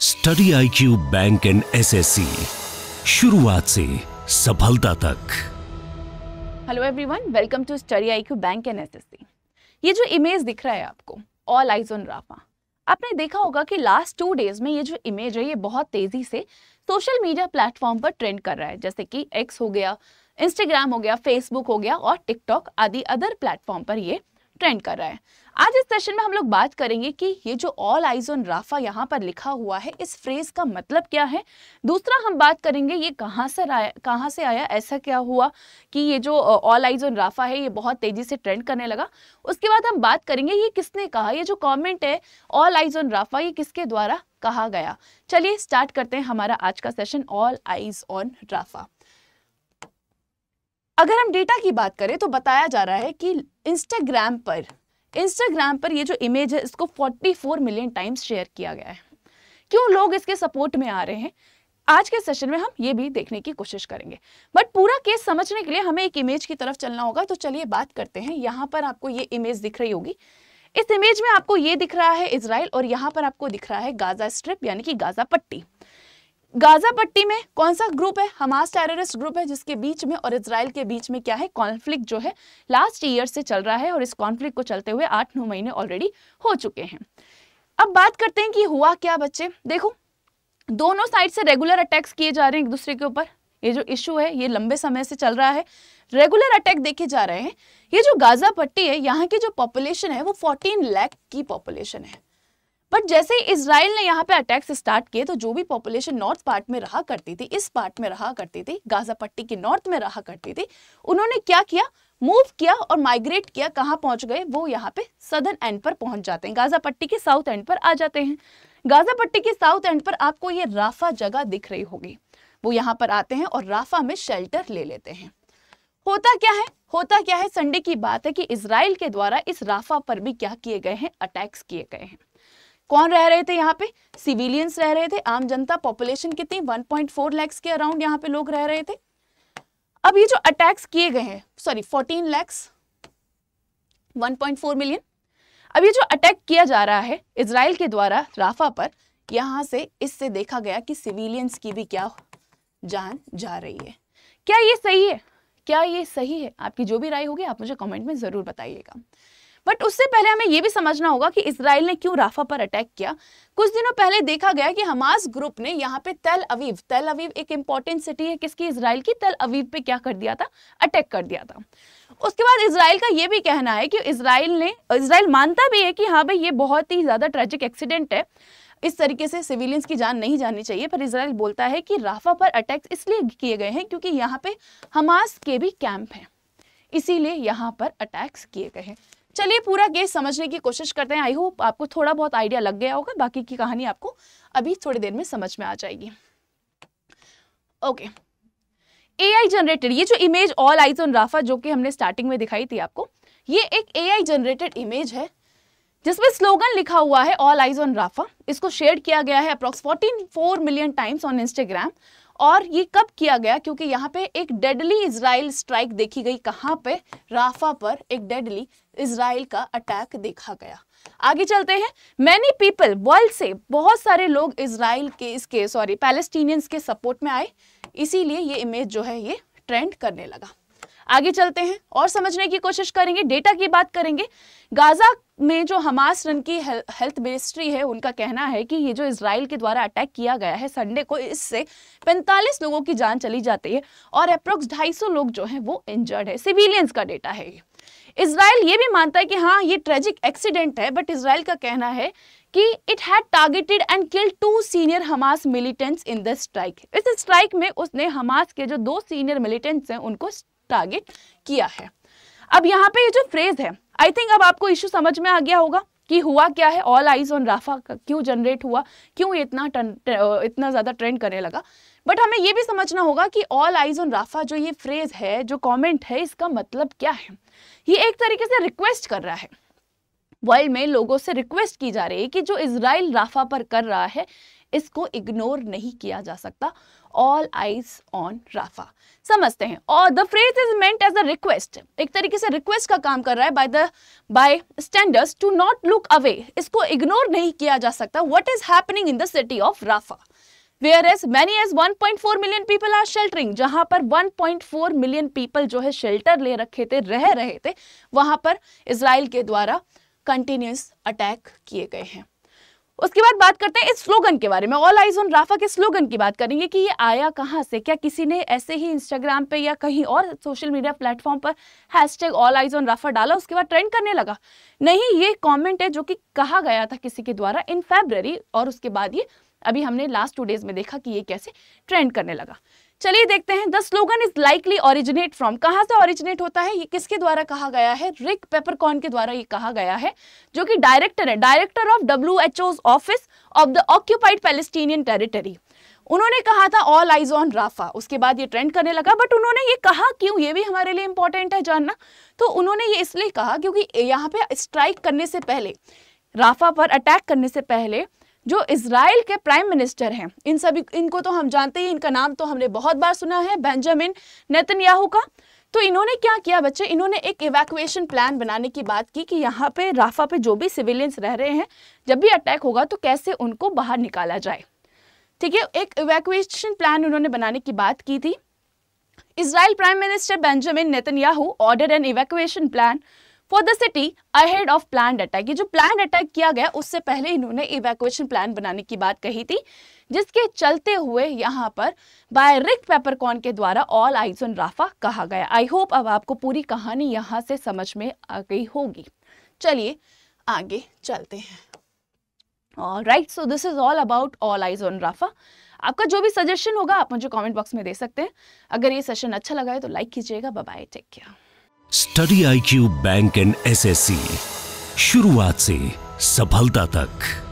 Study IQ bank and SSC, शुरुआत से सफलता तक। Hello everyone, welcome to study IQ bank and SSC। ये जो इमेज दिख रहा है आपको, ऑल आइज ऑन राफा, आपने देखा होगा कि लास्ट 2 डेज में ये जो इमेज है ये बहुत तेजी से सोशल मीडिया प्लेटफॉर्म पर ट्रेंड कर रहा है, जैसे कि X हो गया, इंस्टाग्राम हो गया, फेसबुक हो गया और टिकटॉक आदि अदर प्लेटफॉर्म पर ये ट्रेंड कर रहा है। आज इस सेशन में हम लोग बात करेंगे कि ये जो ऑल आइज ऑन राफा यहाँ पर लिखा हुआ है, इस फ्रेज का मतलब क्या है। दूसरा हम बात करेंगे ये कहाँ से आया, ऐसा क्या हुआ कि ये जो ऑल आइज ऑन राफा है ये बहुत तेजी से ट्रेंड करने लगा। उसके बाद हम बात करेंगे ये किसने कहा, ये जो कमेंट है ऑल आइज ऑन राफा ये किसके द्वारा कहा गया। चलिए स्टार्ट करते हैं हमारा आज का session, all eyes on Rafah. अगर हम डेटा की बात करें तो बताया जा रहा है कि इंस्टाग्राम पर ये जो इमेज है इसको 44 मिलियन टाइम्स शेयर किया गया है। क्यों लोग इसके सपोर्ट में आ रहे हैं, आज के सेशन में हम ये भी देखने की कोशिश करेंगे। बट पूरा केस समझने के लिए हमें एक इमेज की तरफ चलना होगा, तो चलिए बात करते हैं। यहाँ पर आपको ये इमेज दिख रही होगी, इस इमेज में आपको ये दिख रहा है इजराइल और यहाँ पर आपको दिख रहा है गाजा स्ट्रिप यानी कि गाजा पट्टी। गाजा पट्टी में कौन सा ग्रुप है, हमास टेररिस्ट ग्रुप है, जिसके बीच में और इजराइल के बीच में क्या है, कॉन्फ्लिक्ट जो है लास्ट ईयर से चल रहा है और इस कॉन्फ्लिक्ट को चलते हुए 8-9 महीने ऑलरेडी हो चुके हैं। अब बात करते हैं कि हुआ क्या बच्चे। देखो, दोनों साइड से रेगुलर अटैक्स किए जा रहे हैं एक दूसरे के ऊपर। ये जो इशू है ये लंबे समय से चल रहा है, रेगुलर अटैक देखे जा रहे हैं। ये जो गाजा पट्टी है यहाँ की जो पॉपुलेशन है वो 14 लाख की पॉपुलेशन है। बट जैसे ही इजराइल ने यहाँ पे अटैक्स स्टार्ट किए तो जो भी पॉपुलेशन नॉर्थ पार्ट में रहा करती थी, इस पार्ट में रहा करती थी, गाजा पट्टी के नॉर्थ में रहा करती थी, उन्होंने क्या किया, मूव किया और माइग्रेट किया। कहाँ पहुंच गए, वो यहाँ पे सदर्न एंड पर पहुंच जाते हैं, गाजा पट्टी के साउथ एंड पर आ जाते हैं। गाजा पट्टी के साउथ एंड पर आपको ये राफा जगह दिख रही होगी, वो यहाँ पर आते हैं और राफा में शेल्टर ले लेते हैं। होता क्या है, संडे की बात है कि इजराइल के द्वारा इस राफा पर भी क्या किए गए हैं, अटैक्स किए गए हैं। कौन रह रहे थे यहाँ पे, सिविलियंस रह रहे थे, आम जनता। पॉपुलेशन कितनी, 1.4 लाख के अराउंड यहाँ पे लोग रह रहे थे। अब ये जो अटैक्स किए गए हैं, 14 लाख, 1.4 मिलियन। अब ये जो अटैक किया जा रहा है इजराइल के द्वारा राफा पर, यहाँ से इससे देखा गया कि सिविलियंस की भी क्या जान जा रही है। क्या ये सही है, क्या ये सही है? आपकी जो भी राय होगी आप मुझे कमेंट में जरूर बताइएगा। बट उससे पहले हमें यह भी समझना होगा कि इजराइल ने क्यों राफा पर अटैक किया। कुछ दिनों पहले देखा गया कि हमास ग्रुप ने यहाँ पे तेल अवीव एक इंपॉर्टेंट सिटी है किसकी, इजराइल की, तेल अवीव पे क्या कर दिया था, अटैक कर दिया था। उसके बाद इजराइल का ये भी कहना है कि इजराइल मानता भी है कि हाँ भाई ये बहुत ही ज्यादा ट्रेजिक एक्सीडेंट है, इस तरीके से सिविलियंस की जान नहीं जानी चाहिए। पर इजराइल बोलता है कि राफा पर अटैक्स इसलिए किए गए हैं क्योंकि यहाँ पे हमास के भी कैंप हैं, इसीलिए यहाँ पर अटैक्स किए गए हैं। चलिए पूरा केस समझने की कोशिश करते हैं। आई होप आपको थोड़ा बहुत आइडिया लग गया होगा, बाकी की कहानी आपको अभी थोड़ी देर में समझ में आ जाएगी। ओके, AI जनरेटेड ये जो image all eyes on Rafah जो कि हमने स्टार्टिंग में दिखाई थी आपको, ये एक AI जनरेटेड इमेज है जिसमें स्लोगन लिखा हुआ है ऑल आइज ऑन राफा। इसको शेयर किया गया है approx 44 million times on Instagram. और ये कब किया गया, क्योंकि यहाँ पे एक डेडली इजराइल स्ट्राइक देखी गई। कहाँ पे, राफा पर एक डेडली इजराइल का अटैक देखा गया। आगे चलते हैं। मैनी पीपल वर्ल्ड से बहुत सारे लोग इजराइल के पैलेस्टीनियंस के सपोर्ट में आए, इसीलिए ये इमेज जो है ये ट्रेंड करने लगा। आगे चलते हैं और समझने की कोशिश करेंगे, डेटा की बात करेंगे। गाजा में जो हमास रन की हेल्थ मिनिस्ट्री है, उनका कहना है कि ये जो इजराइल के द्वारा अटैक किया गया है संडे को, इससे 45 लोगों की जान चली जाती है और अप्रोक्स 250 लोग जो हैं वो इंजर्ड है। सिविलियंस का डेटा है ये। इजराइल ये भी मानता है कि हाँ ये ट्रेजिक एक्सीडेंट है, बट इजराइल का कहना है कि it had targeted and killed 2 senior Hamas militants in the strike. इस स्ट्राइक में उसने हमास के जो 2 सीनियर मिलिटेंट्स हैं उनको टारगेट किया है। अब यहाँ पे ये जो फ्रेज है, आई थिंक अब आपको इशू समझ में आ गया होगा कि हुआ क्या है, ऑल आइज ऑन राफा क्यों जनरेट हुआ, क्यों इतना ज्यादा ट्रेंड करने लगा। बट हमें ये भी समझना होगा कि ऑल आइज ऑन राफा जो ये फ्रेज है, जो कमेंट है, इसका मतलब क्या है। ये एक तरीके से रिक्वेस्ट कर रहा है, वर्ल्ड में लोगों से रिक्वेस्ट की जा रही है कि जो इजराइल राफा पर कर रहा है इसको इग्नोर नहीं किया जा सकता। All eyes on Rafah. समझते हैं। और the phrase is meant as a request, एक तरीके से रिक्वेस्ट का काम कर रहा है bystanders to not look away, इसको इग्नोर नहीं किया जा सकता। What is happening in the city of Rafah whereas many as 1.4 million people are sheltering, जहां पर 1.4 मिलियन पीपल जो है शेल्टर ले रखे थे, रह रहे थे, वहां पर इजराइल के द्वारा कंटिन्यूस अटैक किए गए हैं। उसके बाद बात करते हैं इस स्लोगन के बारे में। ऑल आइज ऑन राफा के स्लोगन की बात करेंगे कि ये आया कहां से, क्या किसी ने ऐसे ही इंस्टाग्राम पे या कहीं और सोशल मीडिया प्लेटफॉर्म पर hashtag all eyes on Rafah डाला, उसके बाद ट्रेंड करने लगा? नहीं, ये कमेंट है जो कि कहा गया था किसी के द्वारा इन फरवरी, और उसके बाद ये अभी हमने लास्ट 2 डेज में देखा कि ये कैसे ट्रेंड करने लगा। चलिए देखते हैं। The slogan is likely originate from, कहां से ओरिजिनेट होता है, ये किसके द्वारा कहा गया है? रिक पेपरकॉर्न के द्वारा ये कहा गया है, जो कि डायरेक्टर है, director of WHO's office of the occupied Palestinian territory. उन्होंने कहा था ऑल आइज ऑन राफा, उसके बाद ये ट्रेंड करने लगा। बट उन्होंने ये कहा क्यों, ये भी हमारे लिए इंपॉर्टेंट है जानना। तो उन्होंने ये इसलिए कहा क्योंकि यहाँ पे स्ट्राइक करने से पहले, राफा पर अटैक करने से पहले, जो इजराइल के प्राइम मिनिस्टर हैं, इनको तो हम जानते ही, इनका नाम तो हमने बहुत बार सुना है, बेंजामिन नेतन्याहू का। तो इन्होंने क्या किया बच्चे, इन्होंने एक इवैक्यूएशन प्लान बनाने की बात की कि यहाँ पे राफा पे जो भी सिविलियंस रह रहे हैं, जब भी अटैक होगा तो कैसे उनको बाहर निकाला जाए। ठीक है, एक इवैक्यूएशन प्लान उन्होंने बनाने की बात की थी। Israel prime minister Benjamin Netanyahu ordered an evacuation plan for the city ahead of planned attack. ये जो प्लान अटैक किया गया उससे पहले इन्होंने इवैक्यूएशन प्लान बनाने की बात कही थी, जिसके चलते हुए यहाँ पर बाय रिक पेपरकॉर्न के द्वारा ऑल आइज ऑन राफा कहा गया। आई होप अब आपको पूरी कहानी यहाँ से समझ में आ गई होगी। चलिए आगे चलते हैं। Alright, so this is all about all eyes on Rafah. आपका जो भी सजेशन होगा आप मुझे कमेंट बॉक्स में दे सकते हैं। अगर ये सेशन अच्छा लगा है तो लाइक कीजिएगा। Bye bye, take care. Study IQ bank and SSC, शुरुआत से सफलता तक।